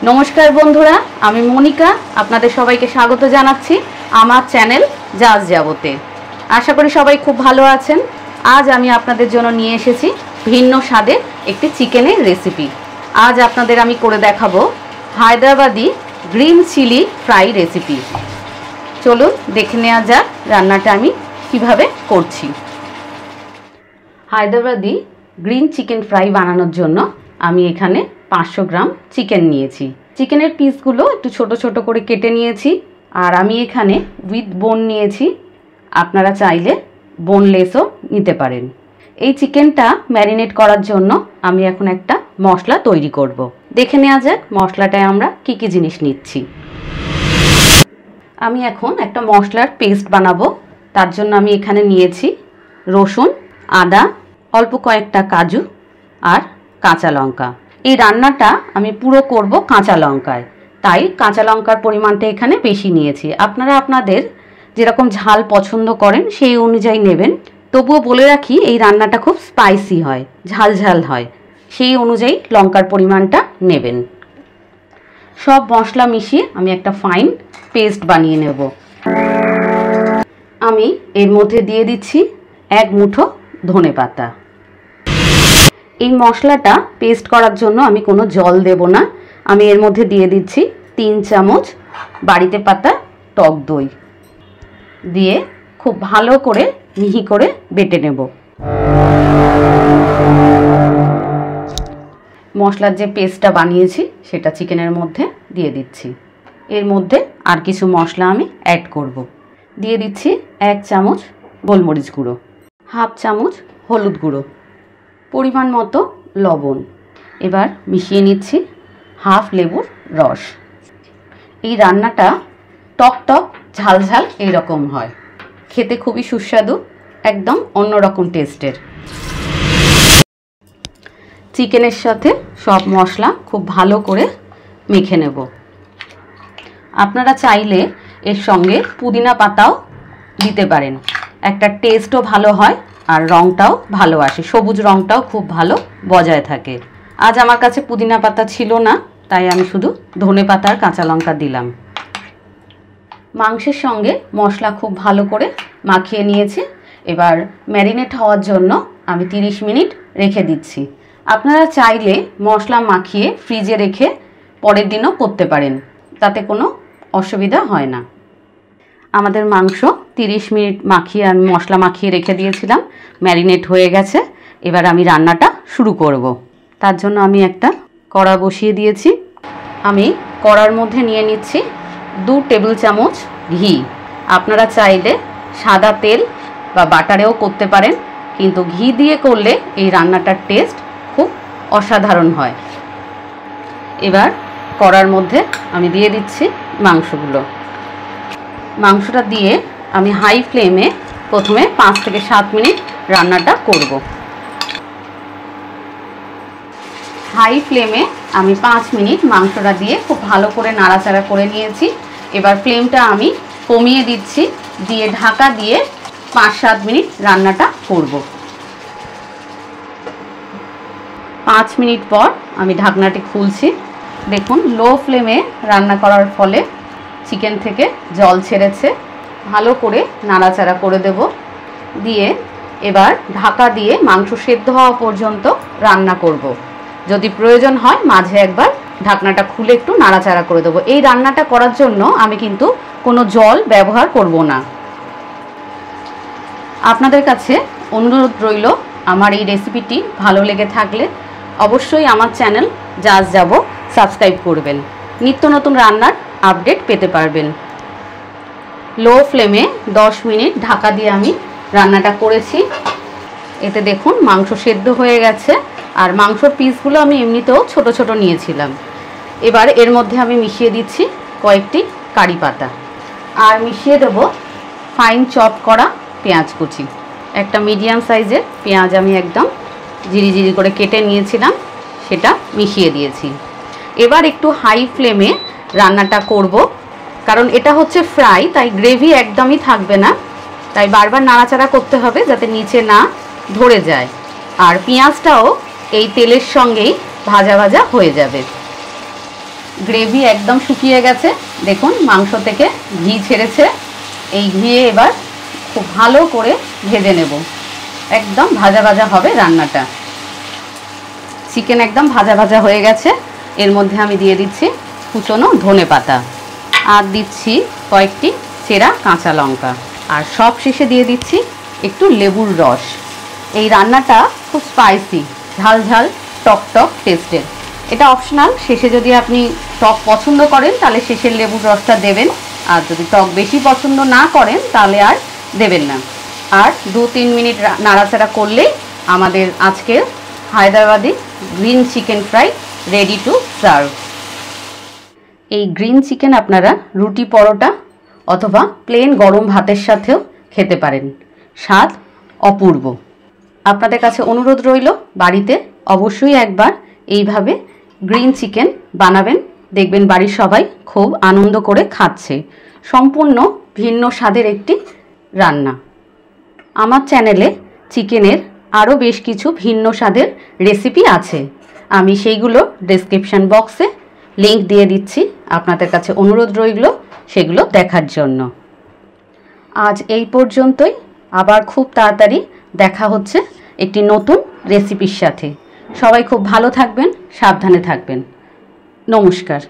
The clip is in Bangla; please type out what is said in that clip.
नमस्कार बंधुरा आमी मनिका आपनादेर सबाइके स्वागत जानाच्छि आमार चैनल जाज जाबोते। आशा करी सबाई खूब भालो आछेन। आज आमी आपनादेर जोन्नो निये एसेछि भिन्न स्वादेर एकटी चिकेनेर रेसिपि। आज आपनादेर आमी करे देखाबो Hyderabadi green chilli fry recipe. चलुन देखे नेওয়া যাক রান্নাটা আমি কিভাবে করছি। হায়দ্রাবাদি গ্রিন চিকেন ফ্রাই বানানোর জন্য আমি এখানে 500 গ্রাম চিকেন নিয়েছি। চিকেনের পিসগুলো একটু ছোট ছোট করে কেটে নিয়েছি আর আমি এখানে উইথ বোন নিয়েছি। আপনারা চাইলে বোনলেসও নিতে পারেন। এই চিকেনটা ম্যারিনেট করার জন্য আমি এখন একটা মশলা তৈরি করব। দেখে নেওয়া যাক মশলাটায় আমরা কি কি জিনিস নিচ্ছি। আমি এখন একটা মশলার পেস্ট বানাবো। তার জন্য আমি এখানে নিয়েছি রসুন, আদা, অল্প কয়েকটা কাজু আর কাঁচা লঙ্কা। এই রান্নাটা আমি পুরো করব কাঁচা লঙ্কায়, তাই কাঁচা লঙ্কার পরিমাণটা এখানে বেশি নিয়েছি। আপনারা আপনাদের যেরকম ঝাল পছন্দ করেন সেই অনুযায়ী নেবেন। তবুও বলে রাখি এই রান্নাটা খুব স্পাইসি হয়, ঝাল ঝাল হয়, সেই অনুযায়ী লঙ্কার পরিমাণটা নেবেন। সব মশলা মিশিয়ে আমি একটা ফাইন পেস্ট বানিয়ে নেব। আমি এর মধ্যে দিয়ে দিচ্ছি 1 মুঠো ধনেপাতা। এই মশলাটা পেস্ট করার জন্য আমি কোনো জল দেব না। আমি এর মধ্যে দিয়ে দিচ্ছি 3 চামচ বাড়িতে পাতা টক দই দিয়ে খুব ভালো করে মিহি করে বেটে নেব। মশলার যে পেস্টটা বানিয়েছি সেটা চিকেনের মধ্যে দিয়ে দিচ্ছি। এর মধ্যে আর কিছু মশলা আমি অ্যাড করব। দিয়ে দিচ্ছি 1 চামচ গোলমরিচ গুঁড়ো, হাফ চামচ হলুদ গুঁড়ো, পরিমাণ মতো লবণ। এবার মিশিয়ে নিচ্ছি হাফ লেবুর রস। এই রান্নাটা টক টক ঝাল ঝাল এইরকম হয়, খেতে খুবই সুস্বাদু, একদম অন্যরকম টেস্টের। চিকেনের সাথে সব মশলা খুব ভালো করে মেখে নেব। আপনারা চাইলে এর সঙ্গে পুদিনা পাতাও দিতে পারেন, একটা টেস্টও ভালো হয় আর রংটাও ভালো আসে, সবুজ রংটাও খুব ভালো বজায় থাকে। আজ আমার কাছে পুদিনা পাতা ছিল না, তাই আমি শুধু ধনে পাতা আর কাঁচা লঙ্কা দিলাম। মাংসের সঙ্গে মশলা খুব ভালো করে মাখিয়ে নিয়েছি। এবার ম্যারিনেট হওয়ার জন্য আমি 30 মিনিট রেখে দিচ্ছি। আপনারা চাইলে মশলা মাখিয়ে ফ্রিজে রেখে পরের দিনও করতে পারেন, তাতে কোনো অসুবিধা হয় না। আমাদের মাংস 30 মিনিট মাখিয়ে আমি মশলা মাখিয়ে রেখে দিয়েছিলাম, ম্যারিনেট হয়ে গেছে। এবার আমি রান্নাটা শুরু করব। তার জন্য আমি একটা কড়া বসিয়ে দিয়েছি। আমি কড়ার মধ্যে নিয়ে নিচ্ছি 2 টেবিল চামচ ঘি। আপনারা চাইলে সাদা তেল বা বাটারেও করতে পারেন, কিন্তু ঘি দিয়ে করলে এই রান্নাটার টেস্ট খুব অসাধারণ হয়। এবার কড়ার মধ্যে আমি দিয়ে দিচ্ছি মাংসগুলো। মাংসটা দিয়ে আমি হাই ফ্লেমে প্রথমে 5 থেকে 7 মিনিট রান্নাটা করব। হাই ফ্লেমে আমি 5 মিনিট মাংসটা দিয়ে খুব ভালো করে নাড়াচাড়া করে নিয়েছি। এবার ফ্লেমটা আমি কমিয়ে দিচ্ছি, দিয়ে ঢাকা দিয়ে 5-7 মিনিট রান্নাটা করব। 5 মিনিট পর আমি ঢাকনাটি খুলছি। দেখুন লো ফ্লেমে রান্না করার ফলে চিকেন থেকে জল ছেড়েছে। ভালো করে নাড়াচাড়া করে দেব, দিয়ে এবার ঢাকা দিয়ে মাংস সেদ্ধ হওয়া পর্যন্ত রান্না করব। যদি প্রয়োজন হয় মাঝে একবার ঢাকনাটা খুলে একটু নাড়াচাড়া করে দেব। এই রান্নাটা করার জন্য আমি কিন্তু কোনো জল ব্যবহার করব না। আপনাদের কাছে অনুরোধ রইল, আমার এই রেসিপিটি ভালো লেগে থাকলে অবশ্যই আমার চ্যানেল জাজ যাবো সাবস্ক্রাইব করবেন, নিত্য নতুন রান্নার আপডেট পেতে পারবেন। লো ফ্লেমে 10 মিনিট ঢাকা দিয়ে আমি রান্নাটা করেছি। এতে দেখুন মাংস সেদ্ধ হয়ে গেছে আর মাংসর পিসগুলো আমি এমনিতেও ছোট ছোট নিয়েছিলাম। এবার এর মধ্যে আমি মিশিয়ে দিচ্ছি কয়েকটি কারি পাতা আর মিশিয়ে দেব ফাইন চপ করা পেঁয়াজ কুচি। একটা মিডিয়াম সাইজের পেঁয়াজ আমি একদম জিরি জিরি করে কেটে নিয়েছিলাম, সেটা মিশিয়ে দিয়েছি। এবার একটু হাই ফ্লেমে রান্নাটা করব, কারণ এটা হচ্ছে ফ্রাই, তাই গ্রেভি একদমই থাকবে না, তাই বারবার নাড়াচাড়া করতে হবে যাতে নিচে না ধরে যায়। আর পেঁয়াজটাও এই তেলের সঙ্গেই ভাজা ভাজা হয়ে যাবে। গ্রেভি একদম শুকিয়ে গেছে। দেখুন মাংস থেকে ঘি ছেড়েছে। এই ঘিয়ে এবার খুব ভালো করে ভেজে নেব। একদম ভাজা ভাজা হবে রান্নাটা। চিকেন একদম ভাজা ভাজা হয়ে গেছে। এর মধ্যে আমি দিয়ে দিচ্ছি কুচনো ধনেপাতা, আর দিচ্ছি কয়েকটি চেরা কাঁচা লঙ্কা, আর সব শেষে দিয়ে দিচ্ছি একটু লেবুর রস। এই রান্নাটা খুব স্পাইসি, ঝাল ঝাল টক টক টেস্টের। এটা অপশনাল, শেষে যদি আপনি টক পছন্দ করেন তাহলে শেষের লেবুর রসটা দেবেন, আর যদি টক বেশি পছন্দ না করেন তাহলে আর দেবেন না। আর 2-3 মিনিট নাড়াচাড়া করলেই আমাদের আজকের Hyderabadi green chicken fry ready to serve. এই গ্রিন চিকেন আপনারা রুটি পরোটা অথবা প্লেন গরম ভাতের সাথেও খেতে পারেন। স্বাদ অপূর্ব। আপনাদের কাছে অনুরোধ রইল বাড়িতে অবশ্যই একবার এইভাবে গ্রিন চিকেন বানাবেন, দেখবেন বাড়ির সবাই খুব আনন্দ করে খাচ্ছে। সম্পূর্ণ ভিন্ন স্বাদের একটি রান্না। আমার চ্যানেলে চিকেনের আরও বেশ কিছু ভিন্ন স্বাদের রেসিপি আছে, আমি সেইগুলো ডেসক্রিপশন বক্সে লিংক দিয়ে দিচ্ছি। আপনাদের কাছে অনুরোধ রইল সেগুলো দেখার জন্য। আজ এই পর্যন্তই। আবার খুব তাড়াতাড়ি দেখা হচ্ছে একটি নতুন রেসিপির সাথে। সবাই খুব ভালো থাকবেন, সাবধানে থাকবেন। নমস্কার।